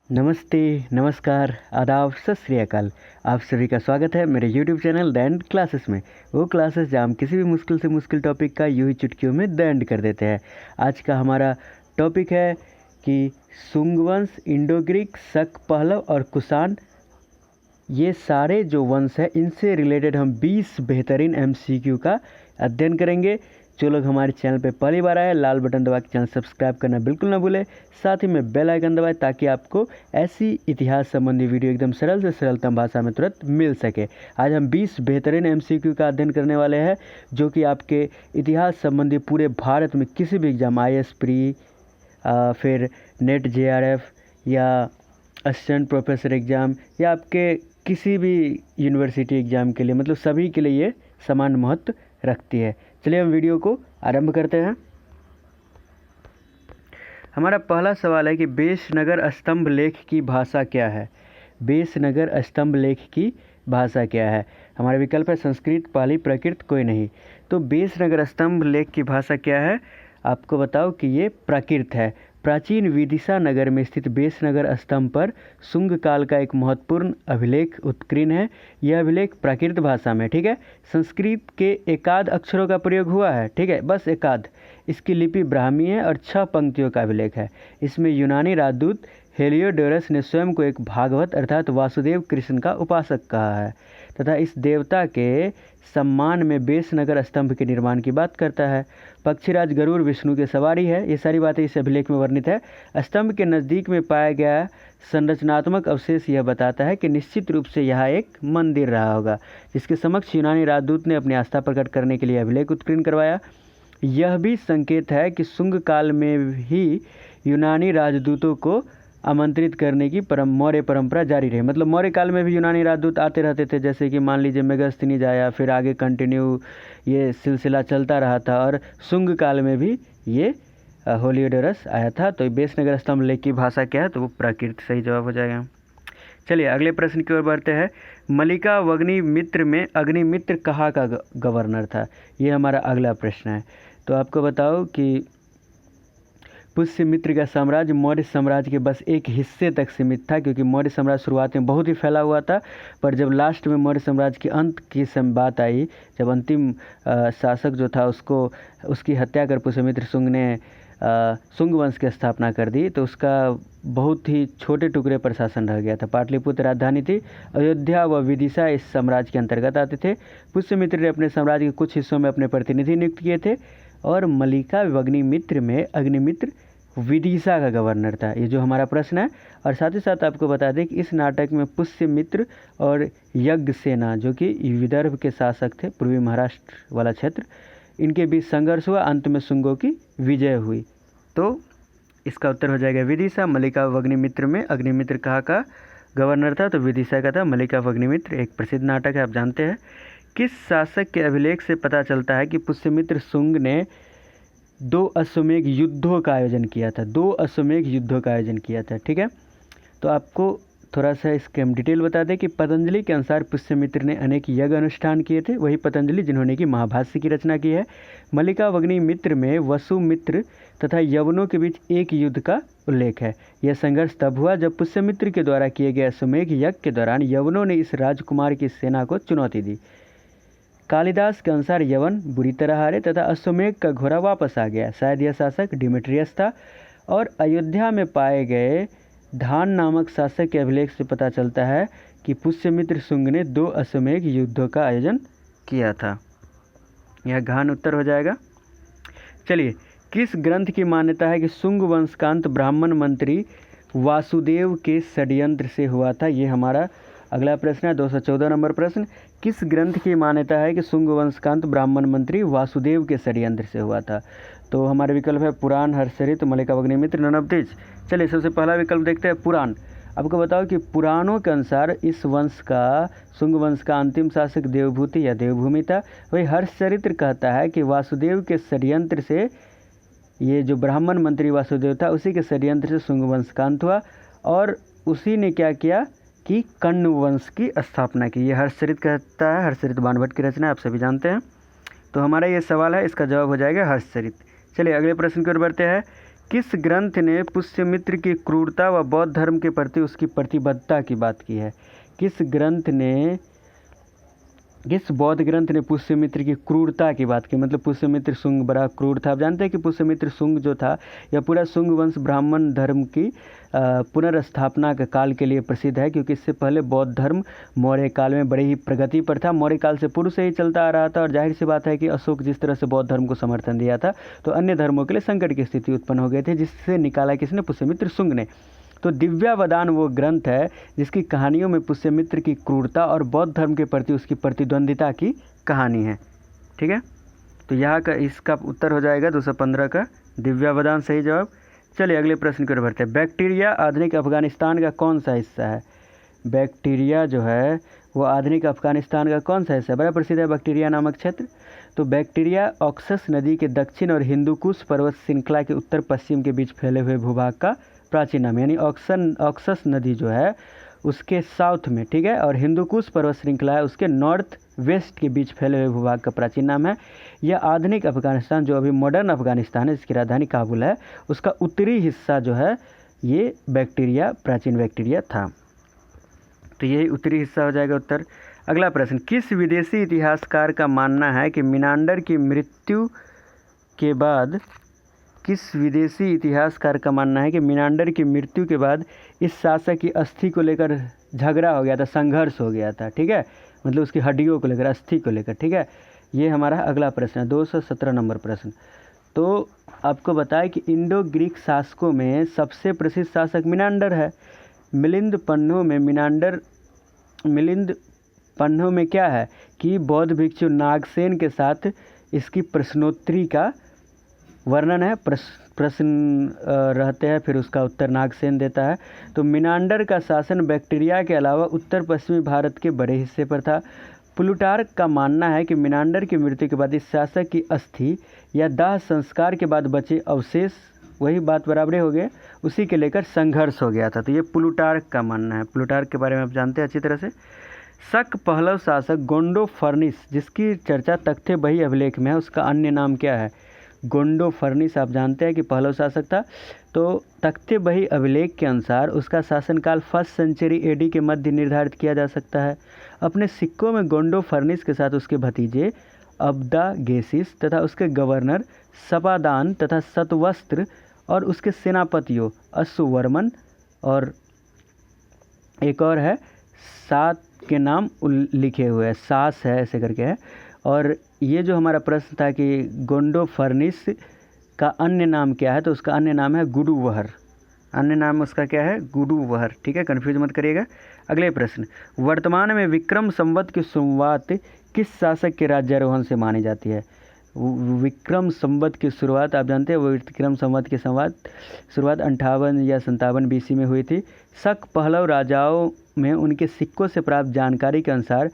नमस्ते, नमस्कार, आदाब, सत श्री अकाल। आप सभी का स्वागत है मेरे YouTube channel the end classes में। वो क्लासेस जहाँ हम किसी भी मुश्किल से मुश्किल टॉपिक का यूं ही चुटकियों में द एंड कर देते हैं। आज का हमारा टॉपिक है कि सुंग वंश, इंडो ग्रीक, शक, पहलव और कुषाण, ये सारे जो वंश है इनसे रिलेटेड हम 20 बेहतरीन MCQ का अध्ययन करेंगे। जो लोग हमारे चैनल पे पहली बार आए, लाल बटन दबा के चैनल सब्सक्राइब करना बिल्कुल ना भूलें। साथ ही में बेल आइकन दबाएं ताकि आपको ऐसी इतिहास संबंधी वीडियो एकदम सरल से सरलतम भाषा में तुरंत मिल सके। आज हम 20 बेहतरीन MCQ का अध्ययन करने वाले हैं जो कि आपके इतिहास संबंधी पूरे भारत में किसी भी एग्जाम, IAS प्री, फिर नेट JRF या असिस्टेंट प्रोफेसर एग्ज़ाम या आपके किसी भी यूनिवर्सिटी एग्ज़ाम के लिए, मतलब सभी के लिए ये समान महत्व रखती है। चलिए हम वीडियो को आरंभ करते हैं। हमारा पहला सवाल है कि बेशनगर स्तंभ लेख की भाषा क्या है। बेशनगर स्तंभ लेख की भाषा क्या है। हमारा विकल्प है संस्कृत, पाली, प्राकृत, कोई नहीं। तो बेशनगर स्तंभ लेख की भाषा क्या है, आपको बताओ कि ये प्राकृत है। प्राचीन विदिशा नगर में स्थित बेशनगर स्तंभ पर शुंग काल का एक महत्वपूर्ण अभिलेख उत्कीर्ण है। यह अभिलेख प्राकृत भाषा में, ठीक है, संस्कृत के एकाध अक्षरों का प्रयोग हुआ है, ठीक है, बस एकाध। इसकी लिपि ब्राह्मी है और 6 पंक्तियों का अभिलेख है। इसमें यूनानी राजदूत हेलियोडोरस ने स्वयं को एक भागवत अर्थात वासुदेव कृष्ण का उपासक कहा है तथा इस देवता के सम्मान में बेशनगर स्तंभ के निर्माण की बात करता है। पक्षीराज गरुड़ विष्णु की सवारी है, ये सारी बातें इस अभिलेख में वर्णित है। स्तंभ के नज़दीक में पाया गया संरचनात्मक अवशेष यह बताता है कि निश्चित रूप से यहाँ एक मंदिर रहा होगा, जिसके समक्ष यूनानी राजदूत ने अपनी आस्था प्रकट करने के लिए अभिलेख उत्कीर्ण करवाया। यह भी संकेत है कि शुंग काल में ही यूनानी राजदूतों को आमंत्रित करने की मौर्य परंपरा जारी रही। मतलब मौर्य काल में भी यूनानी राजदूत आते रहते थे, जैसे कि मान लीजिए मेगास्थनीज आया, फिर आगे कंटिन्यू ये सिलसिला चलता रहा था और शुंग काल में भी ये हेलियोडोरस आया था। तो बेशनगर स्तंभ लेख की भाषा क्या है, तो वो प्राकृत सही जवाब हो जाएगा। चलिए अगले प्रश्न की ओर बढ़ते हैं। मल्लिका अग्निमित्र में अग्निमित्र कहाँ का गवर्नर था, ये हमारा अगला प्रश्न है। तो आपको बताओ कि पुष्यमित्र का साम्राज्य मौर्य साम्राज्य के बस एक हिस्से तक सीमित था, क्योंकि मौर्य साम्राज्य शुरुआत में बहुत ही फैला हुआ था, पर जब लास्ट में मौर्य साम्राज्य के अंत की बात आई, जब अंतिम शासक जो था उसकी हत्या कर पुष्यमित्र शुंग ने शुंग वंश की स्थापना कर दी, तो उसका बहुत ही छोटे टुकड़े पर शासन रह गया था। पाटलिपुत्र राजधानी थी, अयोध्या व विदिशा इस साम्राज्य के अंतर्गत आते थे। पुष्यमित्र ने अपने साम्राज्य के कुछ हिस्सों में अपने प्रतिनिधि नियुक्त किए थे और मल्लिका अग्निमित्र में अग्निमित्र विदिशा का गवर्नर था। ये जो हमारा प्रश्न है। और साथ ही साथ आपको बता दें कि इस नाटक में पुष्यमित्र और यज्ञसेना, जो कि विदर्भ के शासक थे, पूर्वी महाराष्ट्र वाला क्षेत्र, इनके बीच संघर्ष हुआ, अंत में शुंगों की विजय हुई। तो इसका उत्तर हो जाएगा विदिशा। मल्लिका अग्निमित्र में अग्निमित्र कहाँ का गवर्नर था, तो विदिशा का था। मल्लिका अग्निमित्र एक प्रसिद्ध नाटक है, आप जानते हैं। किस शासक के अभिलेख से पता चलता है कि पुष्यमित्र शुंग ने 2 अश्वमेध युद्धों का आयोजन किया था। 2 अश्वमेध युद्धों का आयोजन किया था, ठीक है। तो आपको थोड़ा सा इसके हम डिटेल बता दें कि पतंजलि के अनुसार पुष्यमित्र ने अनेक यज्ञ अनुष्ठान किए थे, वही पतंजलि जिन्होंने कि महाभाष्य की रचना की है। मल्लिका अग्निमित्र में वसुमित्र तथा यवनों के बीच एक युद्ध का उल्लेख है। यह संघर्ष तब हुआ जब पुष्यमित्र के द्वारा किए गए अश्वमेध यज्ञ के दौरान यवनों ने इस राजकुमार की सेना को चुनौती दी। कालिदास के अनुसार यवन बुरी तरह हारे तथा अश्वमेध का घोड़ा वापस आ गया। शायद यह शासक डिमेट्रियस था। और अयोध्या में पाए गए धान नामक शासक के अभिलेख से पता चलता है कि पुष्यमित्र शुंग ने 2 अश्वमेध युद्धों का आयोजन किया था। यह घान उत्तर हो जाएगा। चलिए, किस ग्रंथ की मान्यता है कि शुंग वंश का अंत ब्राह्मण मंत्री वासुदेव के षड्यंत्र से हुआ था, ये हमारा अगला प्रश्न है। 214 नंबर प्रश्न, किस ग्रंथ की मान्यता है कि शुंग वंश का अंत ब्राह्मण मंत्री वासुदेव के षड्यंत्र से हुआ था, तो हमारे विकल्प है पुराण, हर्षचरित, मल्लिका अग्निमित्र, ननवतेज। चलिए सबसे पहला विकल्प देखते हैं, पुराण। आपको बताओ कि पुराणों के अनुसार इस वंश का, शुंग वंश का अंतिम शासक देवभूति या देवभूमि था। वही हर्षचरित्र कहता है कि वासुदेव के षड्यंत्र से, ये जो ब्राह्मण मंत्री वासुदेव था, उसी के षड्यंत्र से शुंग वंश का अंत हुआ और उसी ने क्या किया कि कण्व वंश की स्थापना की। ये हर्षचरित कहता है, हर्षचरित बाणभट्ट की रचना, आप सभी जानते हैं। तो हमारा ये सवाल है, इसका जवाब हो जाएगा हर्षचरित। चलिए अगले प्रश्न की ओर बढ़ते हैं। किस ग्रंथ ने पुष्यमित्र की क्रूरता व बौद्ध धर्म के प्रति उसकी प्रतिबद्धता की बात की है? किस बौद्ध ग्रंथ ने पुष्यमित्र की क्रूरता की बात की? मतलब पुष्यमित्र शुंग बड़ा क्रूर था। आप जानते हैं कि पुष्यमित्र शुंग जो था यह पूरा शुंग वंश ब्राह्मण धर्म की पुनर्स्थापना के काल के लिए प्रसिद्ध है, क्योंकि इससे पहले बौद्ध धर्म मौर्य काल में बड़ी ही प्रगति पर था। मौर्य काल से पूर्व से ही चलता आ रहा था, और जाहिर सी बात है कि अशोक जिस तरह से बौद्ध धर्म को समर्थन दिया था तो अन्य धर्मों के लिए संकट की स्थिति उत्पन्न हो गई थी, जिससे निकाला किसने? पुष्यमित्र शुंग ने। तो दिव्यावदान वो ग्रंथ है जिसकी कहानियों में पुष्यमित्र की क्रूरता और बौद्ध धर्म के प्रति उसकी प्रतिद्वंदिता की कहानी है। ठीक है, तो यहाँ का इसका उत्तर हो जाएगा 215 का दिव्यावदान सही जवाब। चलिए अगले प्रश्न की ओर बढ़ते हैं। बैक्टीरिया आधुनिक अफगानिस्तान का कौन सा हिस्सा है? बैक्टीरिया जो है वो आधुनिक अफगानिस्तान का कौन सा हिस्सा है? बड़ा प्रसिद्ध है बैक्टीरिया नामक क्षेत्र। तो बैक्टीरिया ऑक्सस नदी के दक्षिण और हिंदुकुश पर्वत श्रृंखला के उत्तर पश्चिम के बीच फैले हुए भूभाग का प्राचीन नाम, यानी ऑक्सस नदी जो है उसके साउथ में, ठीक है, और हिंदुकुश पर्वत श्रृंखला है उसके नॉर्थ वेस्ट के बीच फैले हुए भूभाग का प्राचीन नाम है। यह आधुनिक अफगानिस्तान जो अभी मॉडर्न अफगानिस्तान है, जिसकी राजधानी काबुल है, उसका उत्तरी हिस्सा जो है ये बैक्टीरिया प्राचीन बैक्टीरिया था। तो यही उत्तरी हिस्सा हो जाएगा उत्तर। अगला प्रश्न, किस विदेशी इतिहासकार का मानना है कि मिनांडर की मृत्यु के बाद इस शासक की अस्थि को लेकर झगड़ा हो गया था, संघर्ष हो गया था? ठीक है, मतलब उसकी हड्डियों को लेकर, अस्थि को लेकर। ठीक है, ये हमारा अगला प्रश्न है, 217 नंबर प्रश्न। तो आपको बताया कि इंडो ग्रीक शासकों में सबसे प्रसिद्ध शासक मिनांडर है। मिलिंद पन्नों में क्या है कि बौद्ध भिक्षु नागसेन के साथ इसकी प्रश्नोत्तरी का वर्णन है। प्रश्न रहते हैं, फिर उसका उत्तर नागसेन देता है। तो मिनांडर का शासन बैक्टीरिया के अलावा उत्तर पश्चिमी भारत के बड़े हिस्से पर था। प्लूटार्क का मानना है कि मिनांडर की मृत्यु के बाद इस शासक की अस्थि या दाह संस्कार के बाद बचे अवशेष, वही बात बराबरे हो गए, उसी के लेकर संघर्ष हो गया था। तो ये प्लूटार्क का मानना है। प्लूटार्क के बारे में आप जानते हैं अच्छी तरह से। शक पहलव शासक गोंडो फर्निस, जिसकी चर्चा तख्ते बही अभिलेख में है, उसका अन्य नाम क्या है? गोंडो फर्निस आप जानते हैं कि पहलव शासक था। तो तख्ते बही अभिलेख के अनुसार उसका शासनकाल 1st सेंचुरी एडी के मध्य निर्धारित किया जा सकता है। अपने सिक्कों में गोंडो फर्निस के साथ उसके भतीजे अब्दा गेसिस तथा उसके गवर्नर सपादान तथा सतवस्त्र और उसके सेनापतियों अश्ववर्मन और एक और है सात के नाम लिखे हुए हैं, सास है ऐसे करके है। और ये जो हमारा प्रश्न था कि गोंडो फर्निस का अन्य नाम क्या है, तो उसका अन्य नाम है गुडुवहर। अन्य नाम उसका क्या है? गुडुवहर। ठीक है, कन्फ्यूज मत करिएगा। अगले प्रश्न, वर्तमान में विक्रम संवत की शुरुआत किस शासक के राज्यारोहण से मानी जाती है? विक्रम संवत की शुरुआत आप जानते हैं, वो विक्रम संवत की शुरुआत 58 या 57 BC में हुई थी। शक पहलव राजाओं में उनके सिक्कों से प्राप्त जानकारी के अनुसार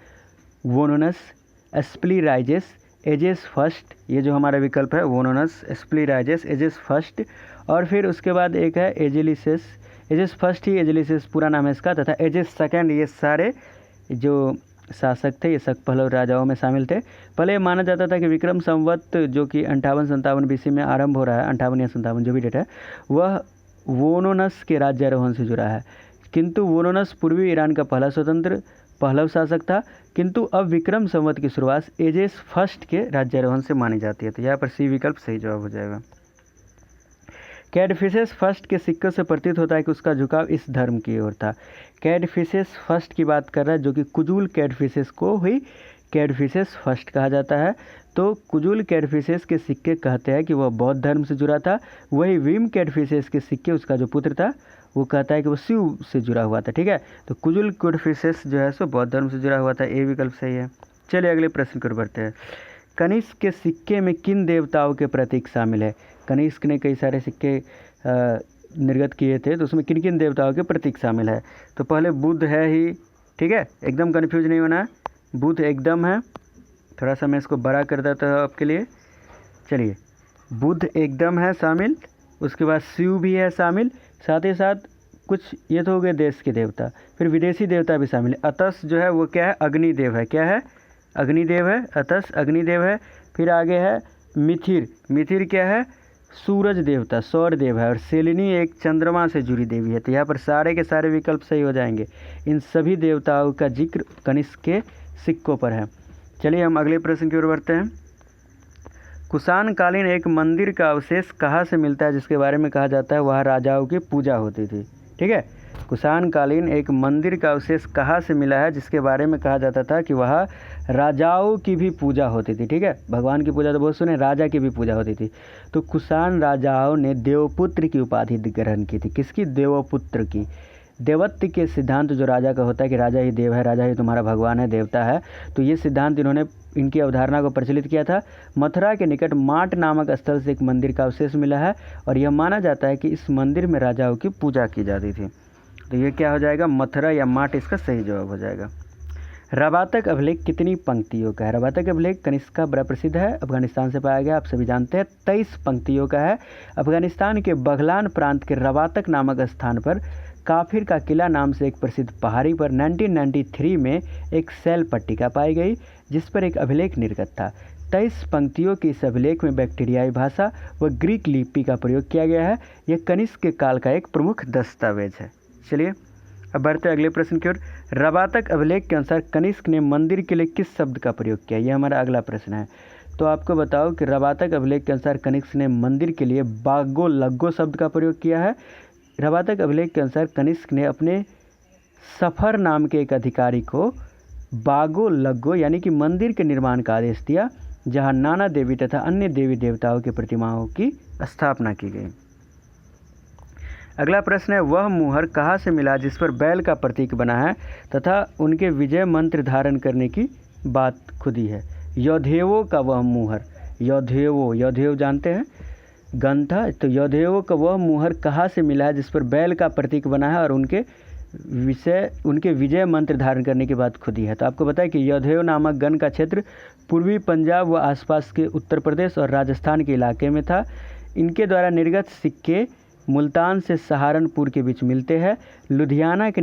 वोनोनस एस्प्लीराइजेस एजेस फर्स्ट, ये जो हमारा विकल्प है वोनोनस एस्प्लीराइजेस एजेस फर्स्ट, और फिर उसके बाद एक है एजेलिसेस, एजेस फर्स्ट ही एजेलिसेस पूरा नाम है इसका, तथा एजेस सेकेंड। ये सारे जो शासक थे ये शक पहलव राजाओं में शामिल थे। पहले माना जाता था कि विक्रम संवत जो कि 58-57 BC में आरंभ हो रहा है, 58 या 57 जो भी डेट है, वह वोनोनस के राज्यारोहण से जुड़ा है। किंतु वोनोनस पूर्वी ईरान का पहला स्वतंत्र पहलव शासक था, किंतु अब विक्रम संवत की शुरुआत एजेस फर्स्ट के राज्यारोहण से मानी जाती है। तो यहाँ पर सी विकल्प सही जवाब हो जाएगा। कैडफिसेस फर्स्ट के सिक्कों से प्रतीत होता है कि उसका झुकाव इस धर्म की ओर था। कैडफिसेस फर्स्ट की बात कर रहा है, जो कि कुजुल कैडफिसेस को ही कैडफिसेस फर्स्ट कहा जाता है। तो कुजुल कैडफिसेस के सिक्के कहते हैं कि वह बौद्ध धर्म से जुड़ा था। वही विम कैडफिसेस के सिक्के, उसका जो पुत्र था, वो कहता है कि वो शिव से जुड़ा हुआ था। ठीक है, तो कुजुल कैडफिसेस जो है सो बौद्ध धर्म से जुड़ा हुआ था। ए विकल्प सही है। चलिए अगले प्रश्न की ओर बढ़ते हैं। कनिष्क के सिक्के में किन देवताओं के प्रतीक शामिल है? कनिष्क ने कई सारे सिक्के निर्गत किए थे, तो उसमें किन किन देवताओं के प्रतीक शामिल है? तो पहले बुध है ही, ठीक है, एकदम कन्फ्यूज नहीं होना, बुध एकदम है। थोड़ा सा मैं इसको बड़ा कर देता हूँ आपके लिए। चलिए, बुध एकदम है शामिल, उसके बाद शिव भी है शामिल, साथ ही साथ कुछ ये तो हो गए देश के देवता, फिर विदेशी देवता भी शामिल है। अतस जो है वो क्या है? अग्निदेव है। क्या है? अग्निदेव है। अतस अग्निदेव है। फिर आगे है मिथिर, मिथिर क्या है? सूरज देवता सौर देव है और सेलिनी एक चंद्रमा से जुड़ी देवी है। तो यहाँ पर सारे के सारे विकल्प सही हो जाएंगे। इन सभी देवताओं का जिक्र कनिष्क के सिक्कों पर है। चलिए हम अगले प्रश्न की ओर बढ़ते हैं। कुषाण कालीन एक मंदिर का अवशेष कहाँ से मिलता है जिसके बारे में कहा जाता है वह राजाओं की पूजा होती थी। ठीक है, कुषाण कालीन एक मंदिर का अवशेष कहाँ से मिला है जिसके बारे में कहा जाता था कि वह राजाओं की भी पूजा होती थी। ठीक है, भगवान की पूजा तो बहुत सुने, राजा की भी पूजा होती थी। तो कुषाण राजाओं ने देवपुत्र की उपाधि ग्रहण की थी। किसकी? देवपुत्र की। देवत्व के सिद्धांत जो राजा का होता है कि राजा ही देव है, राजा ही तुम्हारा भगवान है, देवता है, तो ये सिद्धांत इन्होंने इनकी अवधारणा को प्रचलित किया था। मथुरा के निकट माट नामक स्थल से एक मंदिर का अवशेष मिला है और यह माना जाता है कि इस मंदिर में राजाओं की पूजा की जाती थी। तो ये क्या हो जाएगा? मथुरा या माट इसका सही जवाब हो जाएगा। रबातक अभिलेख कितनी पंक्तियों का है? रबातक अभिलेख कनिष्क का बड़ा प्रसिद्ध है, अफगानिस्तान से पाया गया, आप सभी जानते हैं। 23 पंक्तियों का है। अफगानिस्तान के बघलान प्रांत के रबातक नामक स्थान पर काफिर का किला नाम से एक प्रसिद्ध पहाड़ी पर 1993 में एक शैल पट्टिका पाई गई जिस पर एक अभिलेख निर्गत था। 23 पंक्तियों के इस अभिलेख में बैक्टीरियाई भाषा व ग्रीक लिपि का प्रयोग किया गया है। यह कनिष्क के काल का एक प्रमुख दस्तावेज है। चलिए अब बढ़ते अगले प्रश्न की ओर। रबातक अभिलेख के अनुसार कनिष्क ने मंदिर के लिए किस शब्द का प्रयोग किया? यह हमारा अगला प्रश्न है। तो आपको बताओ कि रबातक अभिलेख के अनुसार कनिष्क ने मंदिर के लिए बागो लग्गो शब्द का प्रयोग किया है। रबातक अभिलेख के अनुसार कनिष्क ने अपने सफर नाम के एक अधिकारी को बागो लग्गो यानी कि मंदिर के निर्माण का आदेश दिया जहां नाना देवी तथा अन्य देवी देवताओं की प्रतिमाओं की स्थापना की गई। अगला प्रश्न है, वह मुहर कहाँ से मिला जिस पर बैल का प्रतीक बना है तथा उनके विजय मंत्र धारण करने की बात खुदी है? यौधेवों का वह मुहर, यौधेव जानते हैं गंधा, तो यौधेवों का वह मुहर कहाँ से मिला है जिस पर बैल का प्रतीक बना है और उनके विजय मंत्र धारण करने की बात खुदी है? तो आपको बताया कि यौधेव नामक गण का क्षेत्र पूर्वी पंजाब व आसपास के उत्तर प्रदेश और राजस्थान के इलाके में था। इनके द्वारा निर्गत सिक्के मुल्तान से सहारनपुर के बीच मिलते हैं। लुधियाना के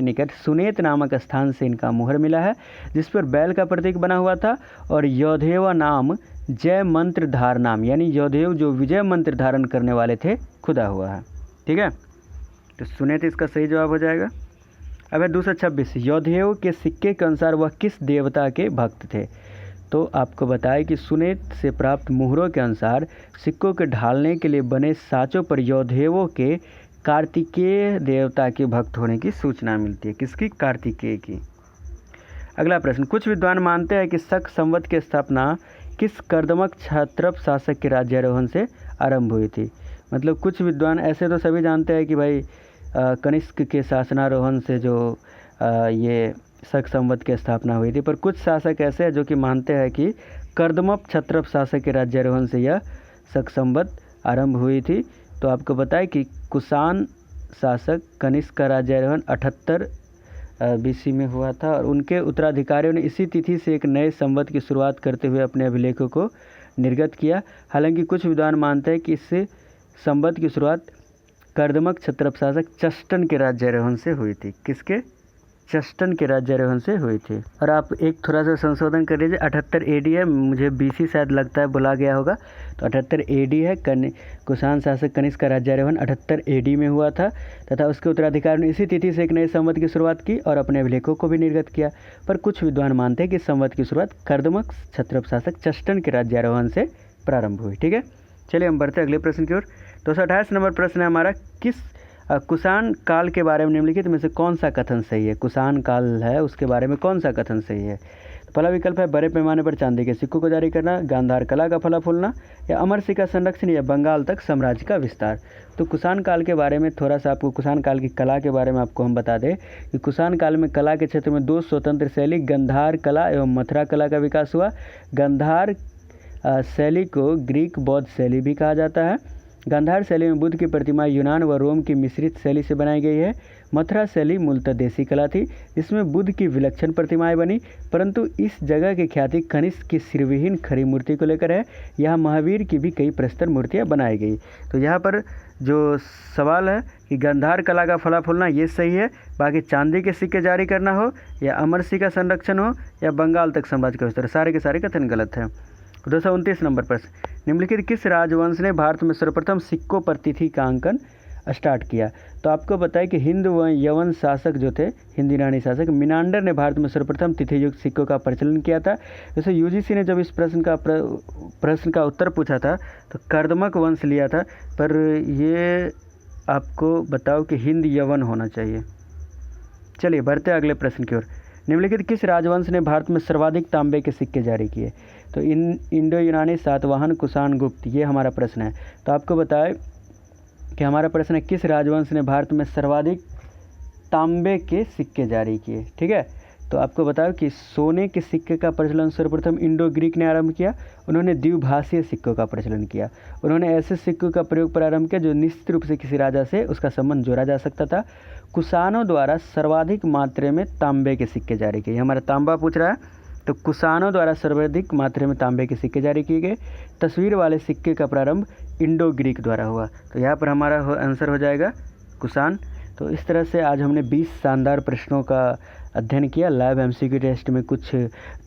निकट सुनेत नामक स्थान से इनका मुहर मिला है जिस पर बैल का प्रतीक बना हुआ था और यौधेव नाम जय मंत्र धारनाम यानी यौधेव जो विजय मंत्र धारण करने वाले थे खुदा हुआ है। ठीक है, तो सुनेत इसका सही जवाब हो जाएगा। अब है 226, यौधेव के सिक्के के अनुसार वह किस देवता के भक्त थे? तो आपको बताया कि सुनेत से प्राप्त मुहरों के अनुसार सिक्कों के ढालने के लिए बने साँचों पर यौधेवों के कार्तिकेय देवता के भक्त होने की सूचना मिलती है। किसकी? कार्तिकेय की। अगला प्रश्न, कुछ विद्वान मानते हैं कि शक संवत की स्थापना किस कर्दमक क्षत्रप शासक के राज्यारोहण से आरंभ हुई थी? मतलब कुछ विद्वान, ऐसे तो सभी जानते हैं कि भाई कनिष्क के शासनारोहण से जो ये शक संवत की स्थापना हुई थी, पर कुछ शासक ऐसे हैं जो कि मानते हैं कि कर्दमक क्षत्रप शासक के राज्यारोहण से यह शक संवत आरंभ हुई थी। तो आपको बताएं कि कुषाण शासक कनिष्क का राज्यारोहण 78 BC में हुआ था और उनके उत्तराधिकारियों ने इसी तिथि से एक नए संवत की शुरुआत करते हुए अपने अभिलेखों को निर्गत किया। हालांकि कुछ विद्वान मानते हैं कि इससे संवत की शुरुआत कर्दमक क्षत्रप शासक चस्टन के राज्यारोहण से हुई थी। किसके? चस्टन के राज्यारोहण से हुई थी। और आप एक थोड़ा सा संशोधन कर लीजिए, 78 AD है, मुझे BC शायद लगता है बोला गया होगा, तो 78 AD है। कुषाण शासक कनिष्क का राज्यारोहण 78 AD में हुआ था तथा उसके उत्तराधिकारी ने इसी तिथि से एक नए संवत की शुरुआत की और अपने अभिलेखों को भी निर्गत किया। पर कुछ विद्वान मानते हैं कि संवत की शुरुआत कर्दमक क्षत्रप शासक चस्टन के राज्यारोहण से प्रारंभ हुई। ठीक है, चलिए हम बढ़ते अगले प्रश्न की ओर। 228 नंबर प्रश्न है हमारा, किस कुषाण काल के बारे में निम्नलिखित में से कौन सा कथन सही है? कुषाण काल है उसके बारे में कौन सा कथन सही है? तो पहला विकल्प है बड़े पैमाने पर चांदी के सिक्कों को जारी करना, गांधार कला का फला फूलना, या अमर सिंह का संरक्षण, या बंगाल तक साम्राज्य का विस्तार। तो कुषाण काल के बारे में थोड़ा सा आपको कुषाण काल की कला के बारे में आपको हम बता दें कि कुषाण काल में कला के क्षेत्र में 2 स्वतंत्र शैली गांधार कला एवं मथुरा कला का विकास हुआ। गांधार शैली को ग्रीक बौद्ध शैली भी कहा जाता है। गांधार शैली में बुद्ध की प्रतिमा यूनान व रोम की मिश्रित शैली से बनाई गई है। मथुरा शैली मूलतः देसी कला थी जिसमें बुद्ध की विलक्षण प्रतिमाएं बनी, परंतु इस जगह की ख्याति कनिष्क की सिरविहीन खड़ी मूर्ति को लेकर है। यहाँ महावीर की भी कई प्रस्तर मूर्तियाँ बनाई गई। तो यहाँ पर जो सवाल है कि गांधार कला का फला फूलना ये सही है, बाकी चांदी के सिक्के जारी करना हो, या अमर सिंह का संरक्षण हो, या बंगाल तक साम्राज्य का विस्तार, सारे के सारे कथन गलत है। 229 नंबर प्रश्न, निम्नलिखित किस राजवंश ने भारत में सर्वप्रथम सिक्कों पर तिथि का अंकन स्टार्ट किया? तो आपको बताया कि हिंद व यवन शासक जो थे, हिंद यूनानी शासक मिनांडर ने भारत में सर्वप्रथम तिथि युक्त सिक्कों का प्रचलन किया था। जैसे यूजीसी ने जब इस प्रश्न का उत्तर पूछा था तो कर्दमक वंश लिया था, पर ये आपको बताओ कि हिंद यवन होना चाहिए। चलिए बढ़ते अगले प्रश्न की ओर। निम्नलिखित किस राजवंश ने भारत में सर्वाधिक तांबे के सिक्के जारी किए? तो इंडो यूनानी, सातवाहन, कुषाण, गुप्त, ये हमारा प्रश्न है। तो आपको बताएं कि हमारा प्रश्न है किस राजवंश ने भारत में सर्वाधिक तांबे के सिक्के जारी किए। ठीक है, तो आपको बताओ कि सोने के सिक्के का प्रचलन सर्वप्रथम इंडो ग्रीक ने आरंभ किया। उन्होंने द्विभाषीय सिक्कों का प्रचलन किया। उन्होंने ऐसे सिक्कों का प्रयोग प्रारंभ किया जो निश्चित रूप से किसी राजा से उसका संबंध जोड़ा जा सकता था। कुषाणों द्वारा सर्वाधिक मात्रा में तांबे के सिक्के जारी किए। हमारा तांबा पूछ रहा है, तो कुषाणों द्वारा सर्वाधिक मात्रा में तांबे के सिक्के जारी किए गए। तस्वीर वाले सिक्के का प्रारंभ इंडो ग्रीक द्वारा हुआ। तो यहाँ पर हमारा आंसर हो जाएगा कुषाण। तो इस तरह से आज हमने 20 शानदार प्रश्नों का अध्ययन किया। लाइव एमसीक्यू टेस्ट में कुछ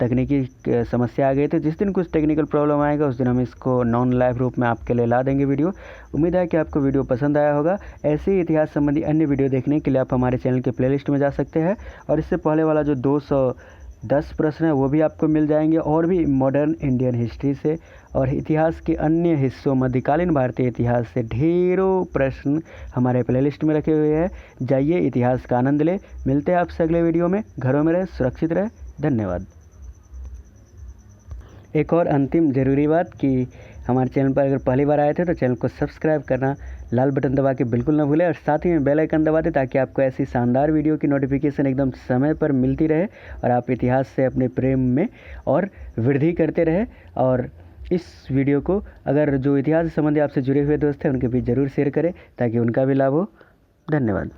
तकनीकी समस्या आ गई थी। जिस दिन कुछ टेक्निकल प्रॉब्लम आएगा उस दिन हम इसको नॉन लाइव रूप में आपके लिए ला देंगे वीडियो। उम्मीद है कि आपको वीडियो पसंद आया होगा। ऐसे ही इतिहास संबंधी अन्य वीडियो देखने के लिए आप हमारे चैनल के प्लेलिस्ट में जा सकते हैं, और इससे पहले वाला जो 210 प्रश्न है वो भी आपको मिल जाएंगे, और भी मॉडर्न इंडियन हिस्ट्री से और इतिहास के अन्य हिस्सों, मध्यकालीन भारतीय इतिहास से ढेरों प्रश्न हमारे प्लेलिस्ट में रखे हुए हैं। जाइए इतिहास का आनंद ले। मिलते हैं आपसे अगले वीडियो में। घरों में रहे, सुरक्षित रहे। धन्यवाद। एक और अंतिम ज़रूरी बात कि हमारे चैनल पर अगर पहली बार आए थे तो चैनल को सब्सक्राइब करना, लाल बटन दबा के बिल्कुल ना भूलें, और साथ ही में बेल आइकन दबा दें ताकि आपको ऐसी शानदार वीडियो की नोटिफिकेशन एकदम समय पर मिलती रहे और आप इतिहास से अपने प्रेम में और वृद्धि करते रहे। और इस वीडियो को अगर जो इतिहास संबंधी आपसे जुड़े हुए दोस्त हैं उनके बीच ज़रूर शेयर करें ताकि उनका भी लाभ हो। धन्यवाद।